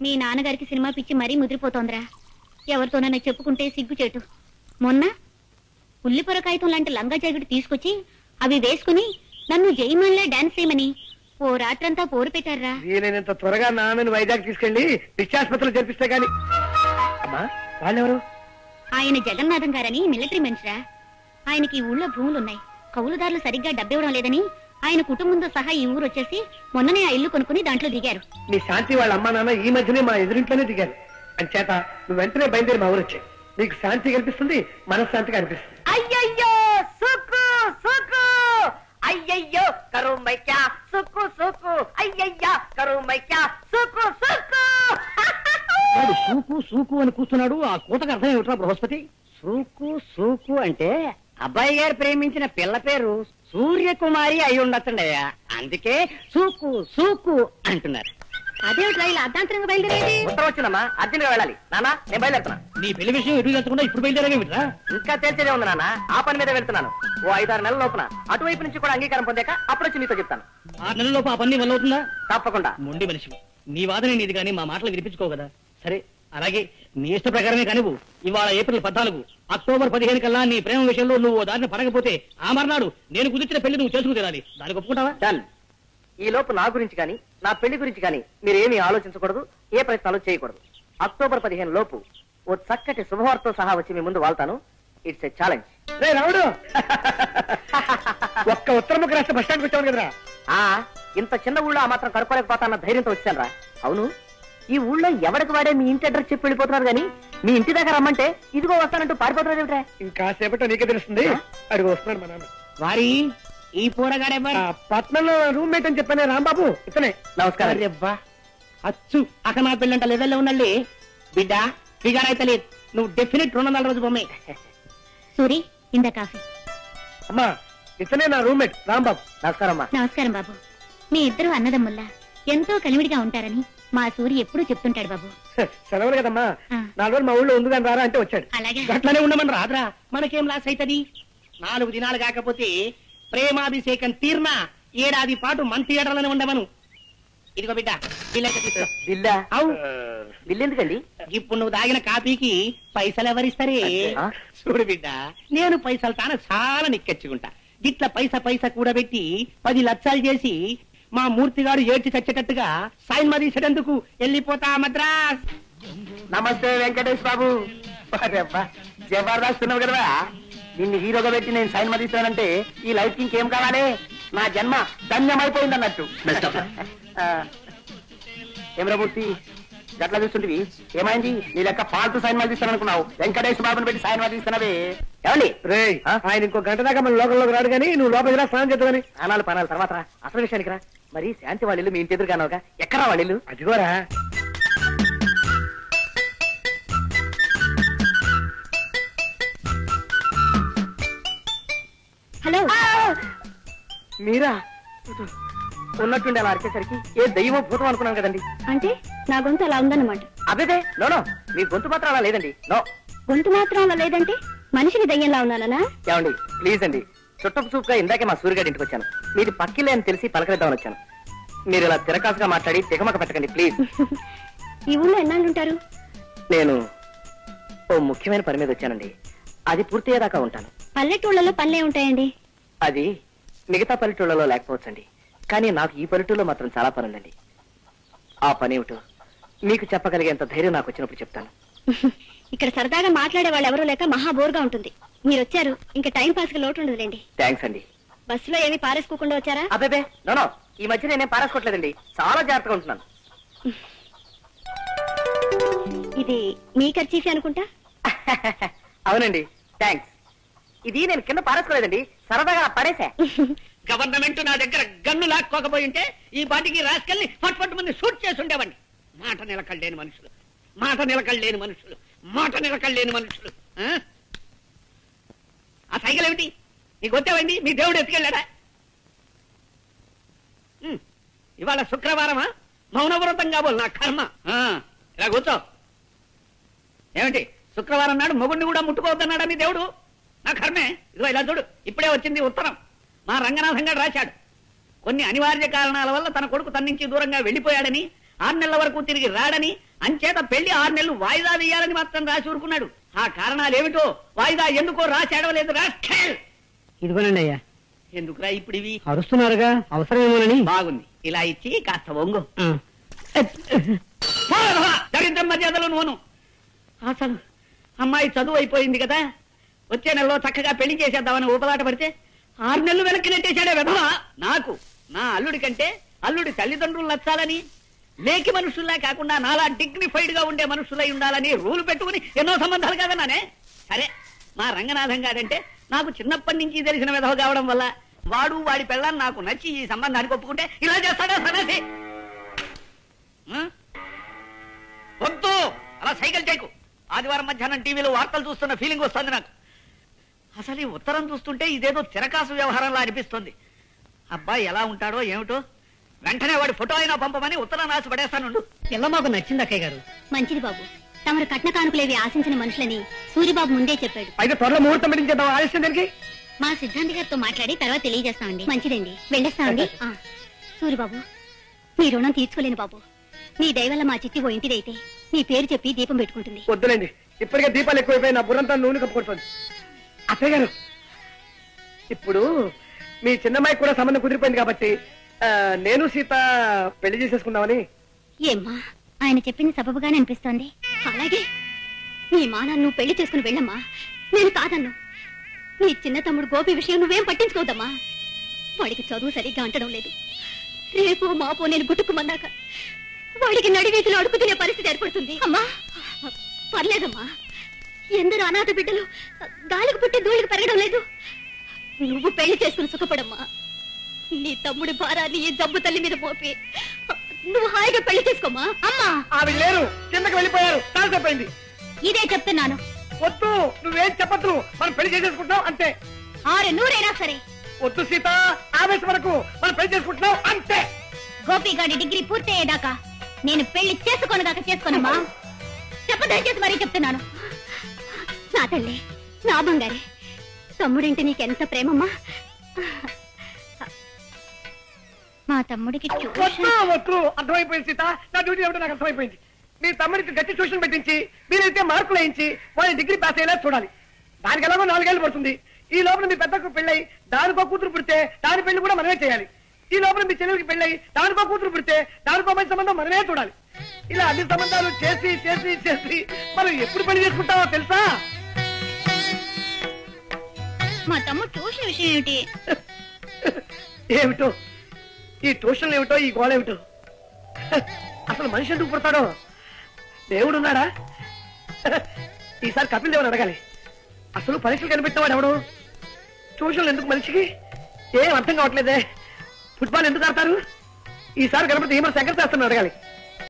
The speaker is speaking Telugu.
మీ నాన్నగారికి సినిమా పిచ్చి మరీ ముదిరిపోతోందిరా. ఎవరితోనైనా చెప్పుకుంటే సిగ్గుచేటు. మొన్న ఉల్లిపొర కాగితం లాంటి లంగా జాకెట్ తీసుకొచ్చి అవి వేసుకుని నన్ను జయమాన్లా డాన్స్ చేయమని ఓ రాత్రంతా పోరు పెట్టారా. వీలైనంత త్వరగా నాన్నని వైజాగ్ తీసుకెళ్లి పిచ్చాసుపత్రిలో చేర్పిస్తే గాని. అమ్మా వాళ్ళెవరు? ఆయన జగన్నాథం గారని మిలిటరీ మనిషిరా. ఆయనకి ఈ ఊళ్ళో భూములున్నాయి. కౌలుదారులు సరిగ్గా డబ్బివ్వడం లేదని ఆయన కుటుంబంతో సహా ఈ ఊరు వచ్చేసి మొన్ననే ఆ ఇల్లు కొనుక్కుని దాంట్లో దిగారు. మీ శాంతి వాళ్ళ అమ్మా నాన్న ఈ మధ్యనే మా ఎదురింట్లోనే దిగారు. అంచేత నువ్వు వెంటనే బయలుదేరి మా ఊరు వచ్చాయి. నీకు శాంతి కనిపిస్తుంది, మనశ్శాంతిగా అనిపిస్తుంది. అయ్యయ్యో సుకు సుకు, అయ్యయ్యో కరుమైక్యా సుకు సుకు, అయ్యయ్యా కరుమైక్యా సుకు సుకు. సూకు సూకు అని కూర్చున్నాడు. ఆ కూతకు అర్థం ఏమిట్రా బృహస్పతి? సూకు సూకు అంటే అబ్బాయి గారు ప్రేమించిన పిల్ల పేరు సూర్యకుమారి అయి ఉండొచ్చండయ్యా. అందుకే సూకు సూకు అంటున్నారు. అదేమిట్రా ఇలా అర్ధాంతరంగా బయలుదేరేది? ఉత్తరం వచ్చిందమ్మా, అర్జెంట్ గా వెళ్ళాలి. నాన్న నేను బయలుదేరుతున్నా. నీ పెళ్లి విషయం ఎదురు తెచ్చకుండా ఇప్పుడు బయలుదేరేమిట్రా? ఇంకా తెలిసేదే ఉంది నాన్న, ఆ పని మీద వెళ్తున్నాను. ఓ 5-6 నెలల లోపున అటువైపు నుంచి కూడా అంగీకారం పొందాక అప్పుడు వచ్చి నీతో చెప్తాను. 6 నెలలలోపు ఆ పని వల్ల అవుతుందా? తప్పకుండా. మొండి మనిషి, నీ వాదన నీది కానీ మా మాటలు వినిపించుకో కదా. సరే అలాగే నీ ఇష్ట ప్రకారమే కానివ్వు. ఇవాళ ఏప్రిల్ 14, అక్టోబర్ 15 కల్లా నీ ప్రేమ విషయంలో నువ్వు దారిని పడకపోతే ఆ మర్నాడు నేను కుదిర్చిన పెళ్లి నువ్వు చేసుకు తినాలి. దానికి ఒప్పుకుంటావా? డన్. ఈ లోపు నా గురించి కానీ నా పెళ్లి గురించి కానీ మీరేమీ ఆలోచించకూడదు, ఏ ప్రయత్నాలు చేయకూడదు. అక్టోబర్ 15 లోపు ఓ చక్కటి శుభవార్తతో సహా వచ్చి మీ ముందు వాళ్తాను. It's a challenge. రే రావుడు, ఒక్క ఉత్తరం రాష్ట్ర బస్ స్టాండ్కి వచ్చావు కదరా. ఇంత చిన్న ఊళ్ళో ఆ మాత్రం కనుక్కోలేకపోతాన్న ధైర్యంతో వచ్చాను రా. అవును, ఈ ఊళ్ళో ఎవరికి వాడే మీ ఇంటి అడ్రస్ చెప్పి వెళ్ళిపోతున్నారు కానీ మీ ఇంటి దగ్గర రమ్మంటే ఇదిగో వస్తానంటూ పారిపోతున్నారు ఏమిట్రా? ఇంకాసేపట్లో నీకే తెలుస్తుంది. అడుగు వస్తున్నాడు మా నాన్న. వారి ఈ పోరగాడెవ్వరు? పట్నంలో రూమ్మేట్ అని చెప్పానే రాంబాబు, ఇతనే. నమస్కారం. అబ్బా అచ్చు అక్కడ నా పెళ్ళంట లెవెల్లో ఉండండి. బిడ్డ ఫిగర్ అయితే లేదు. నువ్వు డెఫినెట్ 200 రోజు బొమ్మే. సూరి ఇందా కాఫీ. అమ్మా ఇతనే నా రూమ్మేట్ రాంబాబు. నమస్కారం అమ్మా. నమస్కారం బాబు. మీ ఇద్దరు అన్నదమ్ముల్లా ఎంతో కలివిడిగా ఉంటారని మా సూరి ఎప్పుడూ చెప్తుంటాడు బాబు. సెలవులు కదమ్మా, 4 రోజులు మా ఊళ్ళో ఉంది కానీ రారా అంటే వచ్చాడు. అలాగే అట్లనే ఉండమని రాదురా, మనకేం లాస్ అవుతుంది? 4 దినాలు కాకపోతే ప్రేమాభిషేకం తీర్నా ఏడాది పాటు మన థియేటర్లోనే ఉండమను. ఇదిగో బిడ్డ బిల్ అయితే తీసుకో. బిల్లా? అవు బిల్లు ఎందుకండి? ఇప్పుడు నువ్వు తాగిన కాపీకి పైసలు ఎవరిస్తారే? ఆ? చూడు బిడ్డ, నేను పైసలు తాను చాలా నిక్కెచ్చుకుంటా. గిట్ల పైసా కూడబెట్టి 10 లక్షలు చేసి మా మూర్తిగాడు ఏడ్చి చచ్చేటట్టుగా సైన్మా తీసేటందుకు వెళ్ళిపోతా మద్రాస్. నమస్తే వెంకటేష్ బాబు. జబర్దస్త్ ఉన్నావు కదరా, నిన్ను హీరోగా పెట్టి నేను సైన్మా తీస్తానంటే ఈ లైఫ్ కి ఇంకేం కావాలి? నా జన్మ ధన్యమైపోయింది అన్నట్టు. ఏమరా మూర్తి గట్లా చూస్తుంటివి, ఏమైంది? నీ లెక్క ఫాల్తు సైన్మా తీస్తాననుకున్నావు, వెంకటేష్ బాబుని పెట్టి సైన్మా తీస్తున్నావే. ఏమండి రే ఆయన ఇంకో గంట దాకా మన లోకంలోకి రాడు కానీ నువ్వు లోపలికి రా, స్నానం చేద్దామని. పనాలు తర్వాత రా. అసలు విషయానికి రా. మరి శాంతి వాళ్ళ ఇల్లు మీ ఇంటి ఎదురు కానవుగా, ఎక్కడా వాళ్ళ ఇల్లు? అదిగోరా. హలో. మీరా? ఉన్నట్టుండి అలా అరిచేసరికి ఏ దయ్యమో భూతం అనుకున్నాను కదండి. అంటే నా గొంతు అలా ఉందన్నమాట. అబ్బే నో, మీ గొంతు మాత్రం అలా లేదండి. నో. గొంతు మాత్రం అలా లేదంటే మనిషిని దయ్యంలా ఉన్నానా? ఏమండి ప్లీజ్ అండి, చుట్టపు చూపుగా ఇందాకే మా సూర్యగారి ఇంటికి వచ్చాను. మీది పక్కిలే అని తెలిసి పలకరిద్దామని వచ్చాను. మీరు ఇలా తిరకాసుగా మాట్లాడి తెగమక పెట్టకండి ప్లీజ్. ఈ ఊళ్ళో ఎన్నాళ్ళుంటారు? నేను ఓ ముఖ్యమైన పని మీద వచ్చానండి, అది పూర్తయ్యేదాకా ఉంటాను. పల్లెటూళ్ళలో పనులే ఉంటాయండి. అది మిగతా పల్లెటూళ్ళలో లేకపోవచ్చండి, కానీ నాకు ఈ పల్లెటూళ్ళలో మాత్రం చాలా పని ఉందండి. ఆ పని ఏమిటో మీకు చెప్పగలిగేంత ధైర్యం నాకు వచ్చినప్పుడు చెప్తాను. ఇక్కడ సరదాగా మాట్లాడే వాళ్ళు ఎవరూ లేక మహా బోర్గా ఉంటుంది. మీరు వచ్చారు, ఇంకా టైం పాస్ కి లోటు ఉండదులేండి. థ్యాంక్స్ అండి. బస్సులో ఏమీ పారేసుకోకుండా వచ్చారా? అబ్బే నో, ఈ మధ్య నేనేం పారేసుకోవట్లేదండి, చాలా జాగ్రత్తగా ఉంటున్నాను. ఇది మీ ఖర్చీఫీ అనుకుంటా. అవునండి, థ్యాంక్స్. ఇది నేను కింద పారేసుకోలేదండి, సరదాగా పడేసా. గవర్నమెంట్ నా దగ్గర గన్ను లాక్కోకపోయి ఉంటే ఈ పాటికి రాసుకెళ్ళి పట్టు మంది షూట్ చేసి ఉండేవాడిని. మాట నిలకడలేని మనుషులు. ఆ సైకిల్ ఏమిటి? నీకు వచ్చావండి? మీ దేవుడు ఎత్తుకెళ్ళాడా? ఇవాళ శుక్రవారమా? మౌనవ్రతం కాబోలు నా కర్మ. ఇలా కూర్చో. ఏమిటి శుక్రవారం నాడు మొగుడిని కూడా ముట్టుకోవద్దన్నాడా మీ దేవుడు? నా కర్మే. ఇదిగో ఇలా చూడు, ఇప్పుడే వచ్చింది ఉత్తరం. మా రంగనాథం గారు రాశాడు. కొన్ని అనివార్య కారణాల వల్ల తన కొడుకు తన నుంచి దూరంగా వెళ్లిపోయాడని, 6 నెలల వరకు తిరిగి రాడని, అంచేత పెళ్లి 6 నెలలు వాయిదా వేయాలని మాత్రం రాసి ఊరుకున్నాడు. ఆ కారణాలు ఏమిటో వాయిదా ఎందుకో రాసి ఏడవలేదు. రాష్ట్రేల్ ఇదిగోనండి అయ్యా. ఎందుకురా ఇప్పుడు ఇవి? అరుస్తున్నారుగా, అవసరమేమోనని. బాగుంది, ఇలా ఇచ్చి కాస్త వంగు. దరిద్రం మర్యాదలు నోను. అసలు అమ్మాయి చదువు అయిపోయింది కదా, వచ్చే నెలలో చక్కగా పెళ్లి చేసేద్దామని ఊపలాట పడితే 6 నెలలు వెనక్కి నెట్టేశాడే విధవా. నాకు నా అల్లుడి కంటే అల్లుడి తల్లిదండ్రులు నచ్చాలని, లేకి మనుషుల్లా కాకుండా నాలా డిగ్నిఫైడ్ గా ఉండే మనుషులై ఉండాలని రూలు పెట్టుకుని ఎన్నో సంబంధాలు కాదన్నానే. సరే, మా రంగనాథం గారంటే నాకు చిన్నప్పటి నుంచి తెలిసిన విధవ కావడం వల్ల వాడు వాడి పెళ్ళాన్ని నాకు నచ్చి ఈ సంబంధానికి ఒప్పుకుంటే ఇలా చేస్తాడా సన్నాసి? వద్దు, అలా సైకిల్ చేయకు. ఆదివారం మధ్యాహ్నం టీవీలో వార్తలు చూస్తున్న ఫీలింగ్ వస్తుంది నాకు. అసలు ఈ ఉత్తరం చూస్తుంటే ఇదేదో తిరకాసు వ్యవహారంలా అనిపిస్తుంది. అబ్బాయి ఎలా ఉంటాడో ఏమిటో, వెంటనే వాడి ఫోటో అయినా పంపమని ఉత్తరం రాసి పడేస్తానుండు. పిల్ల మాకు నచ్చింది అక్కయ్య గారు. మంచిది బాబు, తమరు కట్న కానుకలేవి ఆశించిన మనుషులని సూరిబాబు ముందే చెప్పాడు. అయితే త్వరలో ముహూర్తం పెట్టించేద్దాం. ఆలస్యం దానికి మా సిద్ధాంతి గారితో మాట్లాడి తర్వాత తెలియజేస్తామండి. మంచిదండి, వెళ్ళేస్తామండి. సూరిబాబు, నీ రుణం తీర్చుకోలేను బాబు. నీ దయవల్ల మా చిట్టి ఓ ఇంటిదైతే నీ పేరు చెప్పి దీపం పెట్టుకుంటుంది. వద్దులేండి, ఇప్పటికే దీపాలు ఎక్కువైపోయి నా బుర్రంతా నూనె కప్పుకొడుతుంది. అత్తయ్య గారు, ఇప్పుడు మీ చిన్నమ్మాయికి కూడా సంబంధం కుదిరిపోయింది కాబట్టి నేను సీత పెళ్లి చేసేసుకుందామని. ఏమ్మా, ఆయన చెప్పింది సబబుగానే అనిపిస్తోంది. అలాగే నీ మానాన్ని నువ్వు పెళ్లి చేసుకుని వెళ్ళమ్మా, నేను కాదన్ను. నీ చిన్న తమ్ముడు గోపి విషయం నువ్వేం పట్టించుకోవద్దమ్మా. వాడికి చదువు సరిగ్గా అంటడం లేదు. రేపు మాపో నేను గుట్టుకుమన్నాక వాడికి నడివీధిలో అడుగుతునే పరిస్థితి ఏర్పడుతుంది. అమ్మా పర్లేదమ్మా, ఎందరో అనాథ బిడ్డలు గాలికి పుట్టి ధూళికి పెరగడం లేదు. నువ్వు పెళ్లి చేసుకుని సుఖపడమ్మా. నీ తమ్ముడి భారాన్ని ఈ జబ్బు తల్లి మీద మోపి నువ్వు హాయిగా పెళ్లి చేసుకోమా. అమ్మా, ఆవిడ లేరు, కిందకి వెళ్ళిపోయారు. తాల్సైపోయింది. ఇదే చెప్తున్నాను. వద్దు, నువ్వేం చెప్పద్దు, మనం పెళ్లి చేసేసుకుంటాం అంతే. 6 నూరైనా సరే. వద్దు సీత, ఆవేశం వరకు మనం పెళ్లి చేసుకుంటున్నాం అంతే. గోపిగాడి డిగ్రీ పూర్తయ్యేదాకా నేను పెళ్లి చేసుకోనదాకా చేసుకోనమ్మా. చెప్పదయచేసి మరీ చెప్తున్నాను. నా తల్లి, నా బంగారే, తమ్ముడింటే నీకెంత ప్రేమమ్మా. మా తమ్ముడికి వద్దు, అర్థమైపోయింది సీత, నా డ్యూటీ ఏమిటో నాకు అర్థమైపోయింది. మీ తమ్ముడికి గట్టి ట్యూషన్ పెట్టించి మీరైతే మార్కులు వేయించి వాడి డిగ్రీ పాస్ అయ్యేలా చూడాలి. దానికి ఎలాగో 4 ఏళ్ళు పడుతుంది. ఈ లోపల మీ పెద్దకు పెళ్ళై దానికో కూతురు పుడితే దాని పెళ్లి కూడా మనమే చేయాలి. ఈ లోపల మీ చెల్లెలకి పెళ్ళై దానికో కూతురు పుడితే దానికో మంచి సంబంధం మనమే చూడాలి. ఇలా అన్ని సంబంధాలు చేసి చేసి చేసి మనం ఎప్పుడు పెళ్లి చేసుకుంటామో తెలుసా? మా తమ్ముడు ట్యూషన్ విషయం ఏమిటి? ఏమిటో ఈ ట్యూషన్లు, ఏమిటో ఈ గోళ ఏమిటో. అసలు మనిషి ఎందుకు పుడతాడో? దేవుడు ఉన్నాడా? ఈసారి కపిల్ దేవుని అడగాలి. అసలు పరీక్షలు కనిపెట్టినవాడు ఎవడు? ట్యూషన్లు ఎందుకు మనిషికి? ఏం అర్థం కావట్లేదే. ఫుట్బాల్ ఎందుకు ఆడతారు? ఈసారి కనపడితే ఏమో శంకర్ శాస్త్రం అడగాలి.